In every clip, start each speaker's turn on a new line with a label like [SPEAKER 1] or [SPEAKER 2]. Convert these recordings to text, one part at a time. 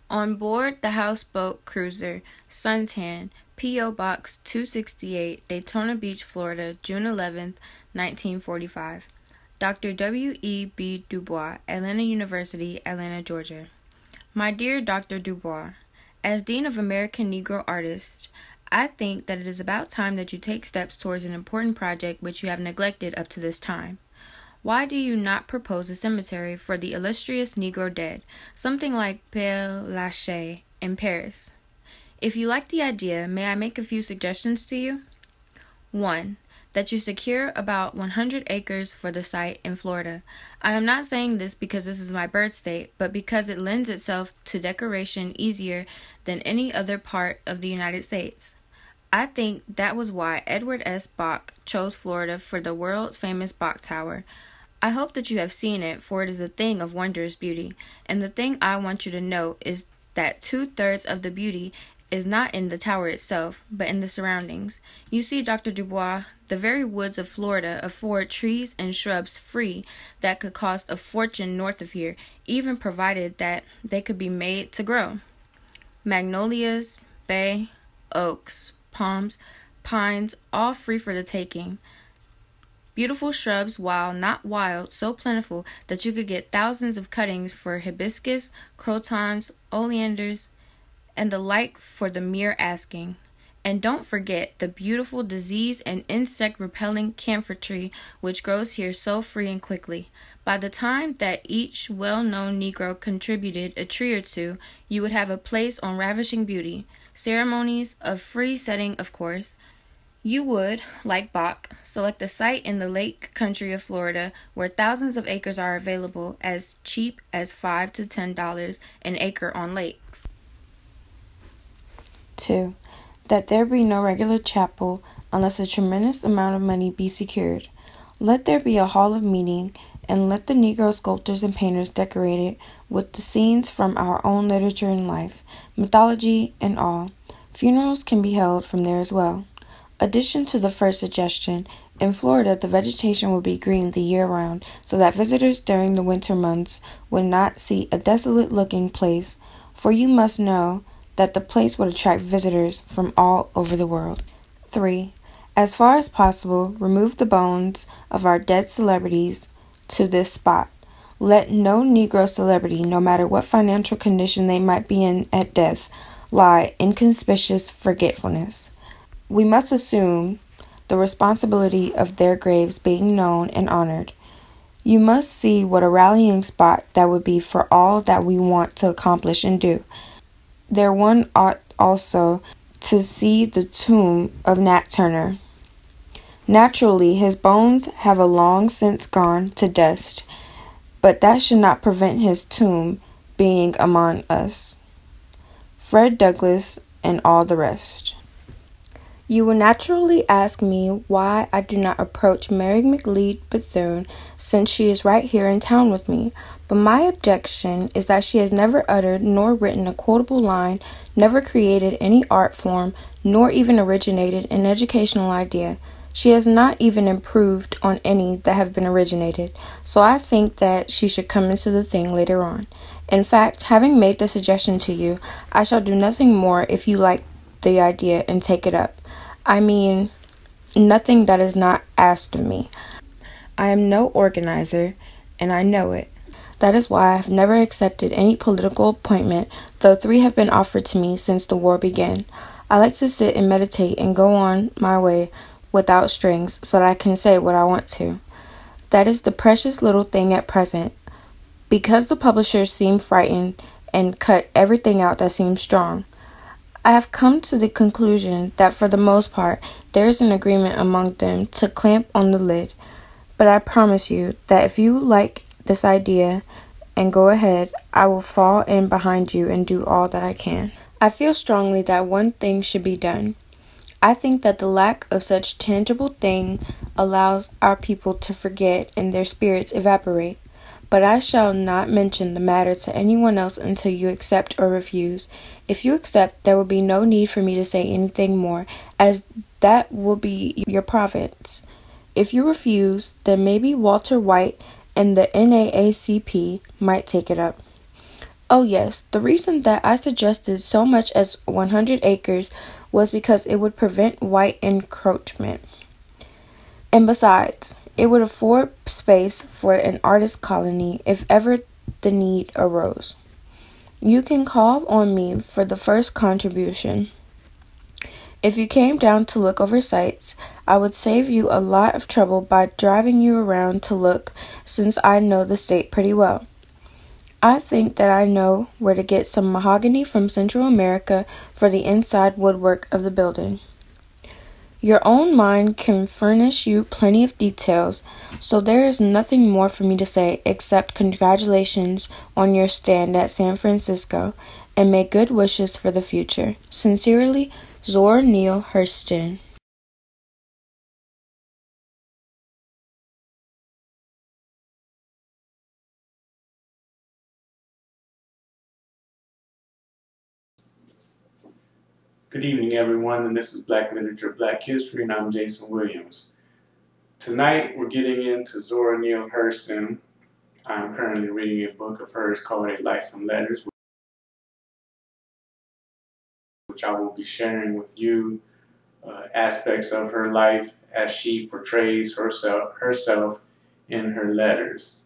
[SPEAKER 1] On board the houseboat cruiser Suntan, P.O. Box 268, Daytona Beach, Florida, June 11, 1945. Dr. W. E. B. Dubois, Atlanta University, Atlanta, Georgia. My dear Dr. Dubois, as Dean of American Negro Artists, I think that it is about time that you take steps towards an important project which you have neglected up to this time. Why do you not propose a cemetery for the illustrious Negro dead, something like Père Lachaise in Paris? If you like the idea, may I make a few suggestions to you? 1. That you secure about 100 acres for the site in Florida. I am not saying this because this is my birth state, but because it lends itself to decoration easier than any other part of the United States. I think that was why Edward S. Bok chose Florida for the world's famous Bok Tower. I hope that you have seen it, for it is a thing of wondrous beauty, and the thing I want you to know is that 2/3 of the beauty is not in the tower itself, but in the surroundings. You see, Dr. Dubois, the very woods of Florida afford trees and shrubs free that could cost a fortune north of here, even provided that they could be made to grow. Magnolias, bay, oaks, palms, pines, all free for the taking. Beautiful shrubs, while not wild, so plentiful that you could get thousands of cuttings for hibiscus, crotons, oleanders, and the like for the mere asking. And don't forget the beautiful disease and insect-repelling camphor tree which grows here so free and quickly. By the time that each well-known Negro contributed a tree or two, you would have a place on ravishing beauty. Ceremonies of free setting, of course. You would, like Bach, select a site in the lake country of Florida where thousands of acres are available as cheap as $5 to $10 an acre on lakes.
[SPEAKER 2] 2. That there be no regular chapel unless a tremendous amount of money be secured. Let there be a hall of meeting, and let the Negro sculptors and painters decorate it with the scenes from our own literature and life, mythology, and all. Funerals can be held from there as well. Addition to the first suggestion, in Florida the vegetation will be green the year round, so that visitors during the winter months would not see a desolate-looking place, for you must know that the place would attract visitors from all over the world. 3. As far as possible, remove the bones of our dead celebrities to this spot. Let no Negro celebrity, no matter what financial condition they might be in at death, lie in conspicuous forgetfulness. We must assume the responsibility of their graves being known and honored. You must see what a rallying spot that would be for all that we want to accomplish and do. There one ought also to see the tomb of Nat Turner. Naturally, his bones have a long since gone to dust, but that should not prevent his tomb being among us. Fred Douglass and all the rest. You will naturally ask me why I do not approach Mary McLeod Bethune, since she is right here in town with me. But my objection is that she has never uttered nor written a quotable line, never created any art form, nor even originated an educational idea. She has not even improved on any that have been originated, so I think that she should come into the thing later on. In fact, having made the suggestion to you, I shall do nothing more if you like the idea and take it up. I mean, nothing that is not asked of me. I am no organizer, and I know it. That is why I have never accepted any political appointment, though 3 have been offered to me since the war began. I like to sit and meditate and go on my way without strings, so that I can say what I want to. That is the precious little thing at present. Because the publishers seem frightened and cut everything out that seems strong, I have come to the conclusion that for the most part there is an agreement among them to clamp on the lid. But I promise you that if you like this idea and go ahead, I will fall in behind you and do all that I can. I feel strongly that one thing should be done. I think that the lack of such tangible thing allows our people to forget and their spirits evaporate. But I shall not mention the matter to anyone else until you accept or refuse. If you accept, there will be no need for me to say anything more, as that will be your province. If you refuse, then maybe Walter White and the NAACP might take it up. Oh yes, the reason that I suggested so much as 100 acres was because it would prevent white encroachment. And besides, it would afford space for an artist colony if ever the need arose. You can call on me for the first contribution. If you came down to look over sites, I would save you a lot of trouble by driving you around to look, since I know the state pretty well. I think that I know where to get some mahogany from Central America for the inside woodwork of the building. Your own mind can furnish you plenty of details, so there is nothing more for me to say except congratulations on your stand at San Francisco, and may good wishes for the future. Sincerely, Zora Neale Hurston.
[SPEAKER 3] Good evening, everyone, and this is Black Literature, Black History, and I'm Jason Williams. Tonight, we're getting into Zora Neale Hurston. I'm currently reading a book of hers called A Life in Letters, which I will be sharing with you aspects of her life as she portrays herself in her letters.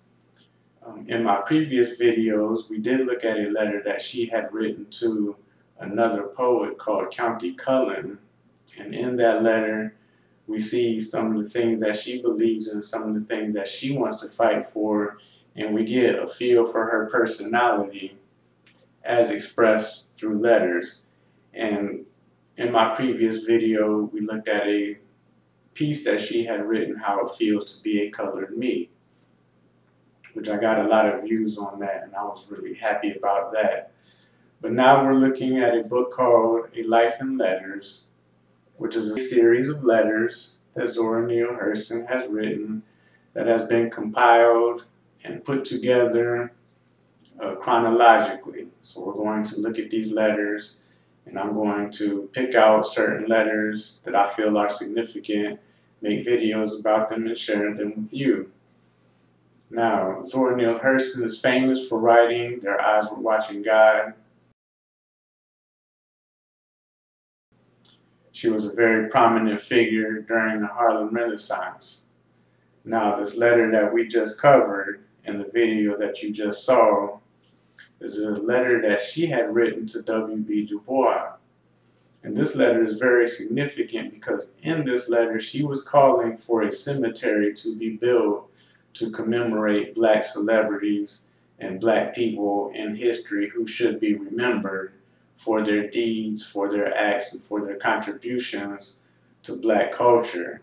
[SPEAKER 3] In my previous videos, we did look at a letter that she had written to another poet called County Cullen, and in that letter, we see some of the things that she believes in, some of the things that she wants to fight for, and we get a feel for her personality as expressed through letters. And in my previous video, we looked at a piece that she had written, How It Feels to Be a Colored Me, which I got a lot of views on that, and I was really happy about that. But now we're looking at a book called A Life in Letters, which is a series of letters that Zora Neale Hurston has written that has been compiled and put together chronologically. So we're going to look at these letters, and I'm going to pick out certain letters that I feel are significant, make videos about them, and share them with you. Now, Zora Neale Hurston is famous for writing Their Eyes Were Watching God. She was a very prominent figure during the Harlem Renaissance. Now, this letter that we just covered in the video that you just saw is a letter that she had written to W.B. Dubois. And this letter is very significant because in this letter she was calling for a cemetery to be built to commemorate black celebrities and black people in history who should be remembered for their deeds, for their acts, and for their contributions to black culture.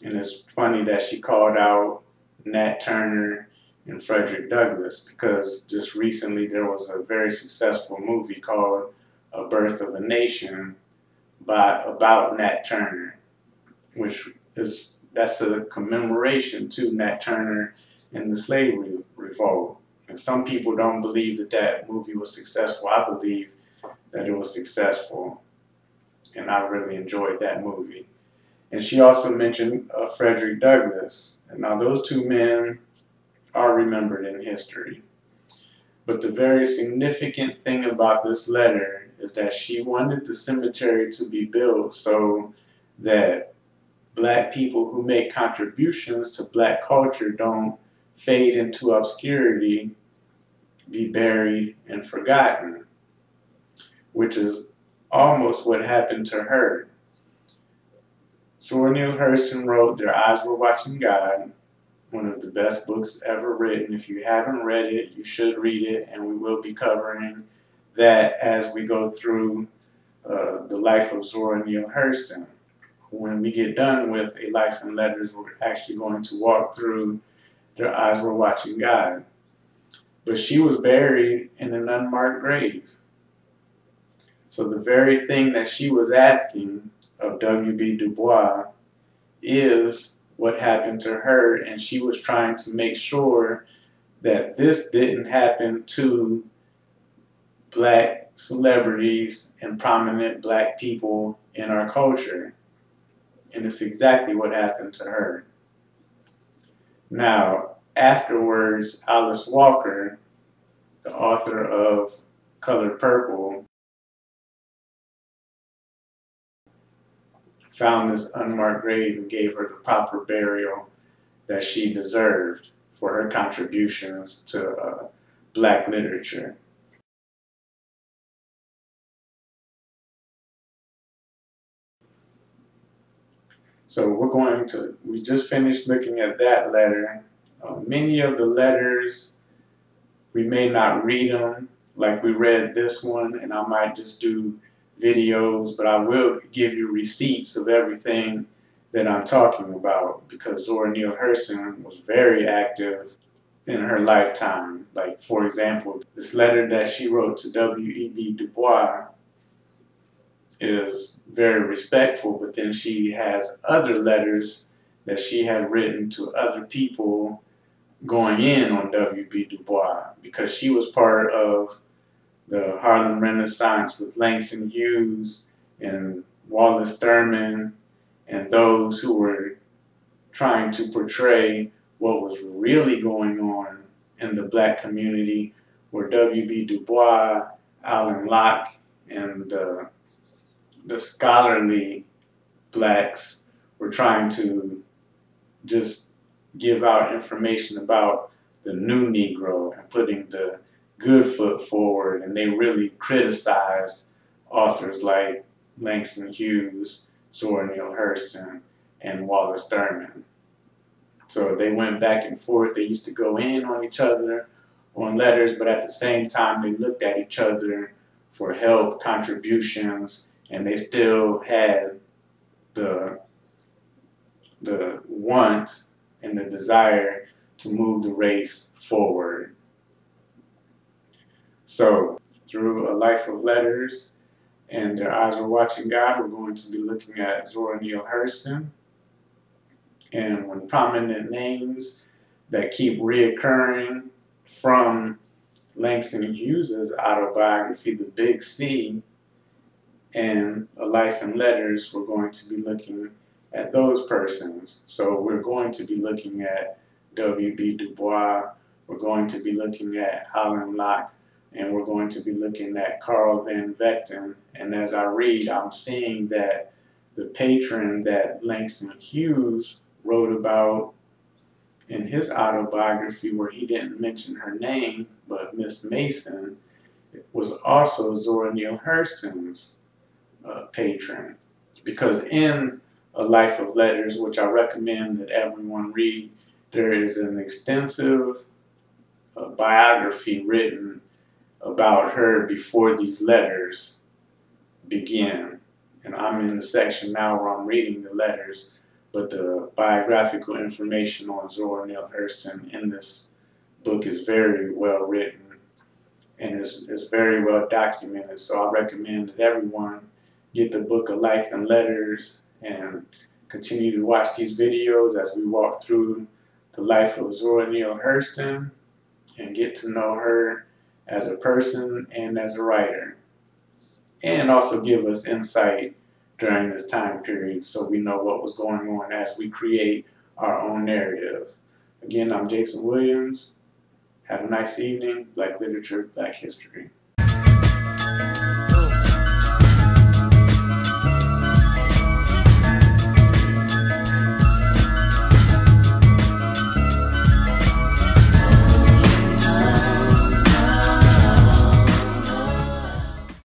[SPEAKER 3] And it's funny that she called out Nat Turner and Frederick Douglass, because just recently there was a very successful movie called A Birth of a Nation about Nat Turner, that's a commemoration to Nat Turner and the slavery revolt. And some people don't believe that that movie was successful. I believe that it was successful, and I really enjoyed that movie. And she also mentioned Frederick Douglass. And now those two men are remembered in history. But the very significant thing about this letter is that she wanted the cemetery to be built so that black people who make contributions to black culture don't fade into obscurity, be buried and forgotten, which is almost what happened to her. Zora Neale Hurston wrote Their Eyes Were Watching God, one of the best books ever written. If you haven't read it, you should read it, and we will be covering that as we go through the life of Zora Neale Hurston. When we get done with A Life in Letters, we're actually going to walk through Their Eyes Were Watching God. But she was buried in an unmarked grave. So the very thing that she was asking of W.B. Dubois is what happened to her, and she was trying to make sure that this didn't happen to black celebrities and prominent black people in our culture. And it's exactly what happened to her. Now, afterwards, Alice Walker the author of Colored Purple, found this unmarked grave and gave her the proper burial that she deserved for her contributions to Black literature. So we just finished looking at that letter. Many of the letters, we may not read them like we read this one, and I might just do videos, but I will give you receipts of everything that I'm talking about, because Zora Neale Hurston was very active in her lifetime. Like, for example, this letter that she wrote to W.E.B. Dubois is very respectful, but then she has other letters that she had written to other people going in on W.B. Dubois, because she was part of the Harlem Renaissance with Langston Hughes and Wallace Thurman and those who were trying to portray what was really going on in the Black community, where W.B. Dubois, Alan Locke, and the scholarly Blacks were trying to just give out information about the new Negro and putting the good foot forward, and they really criticized authors like Langston Hughes, Zora Neale Hurston, and Wallace Thurman. So they went back and forth. They used to go in on each other on letters, but at the same time they looked at each other for help, contributions, and they still had the want and the desire to move the race forward. So through A Life of Letters and Their Eyes Were Watching God, we're going to be looking at Zora Neale Hurston. And when prominent names that keep reoccurring from Langston Hughes' autobiography, The Big C, and A Life in Letters, we're going to be looking at those persons. So we're going to be looking at W.B. Dubois, we're going to be looking at Alan Locke, and we're going to be looking at Carl Van Vechten. And as I read, I'm seeing that the patron that Langston Hughes wrote about in his autobiography, where he didn't mention her name, but Miss Mason, was also Zora Neale Hurston's patron. Because in A Life of Letters, which I recommend that everyone read, there is an extensive biography written about her before these letters begin. And I'm in the section now where I'm reading the letters, but the biographical information on Zora Neale Hurston in this book is very well written and is very well documented. So I recommend that everyone get the book A Life in Letters and continue to watch these videos as we walk through the life of Zora Neale Hurston and get to know her as a person and as a writer, and also give us insight during this time period so we know what was going on as we create our own narrative. Again, I'm Jason Williams. Have a nice evening. Black Literature, Black History.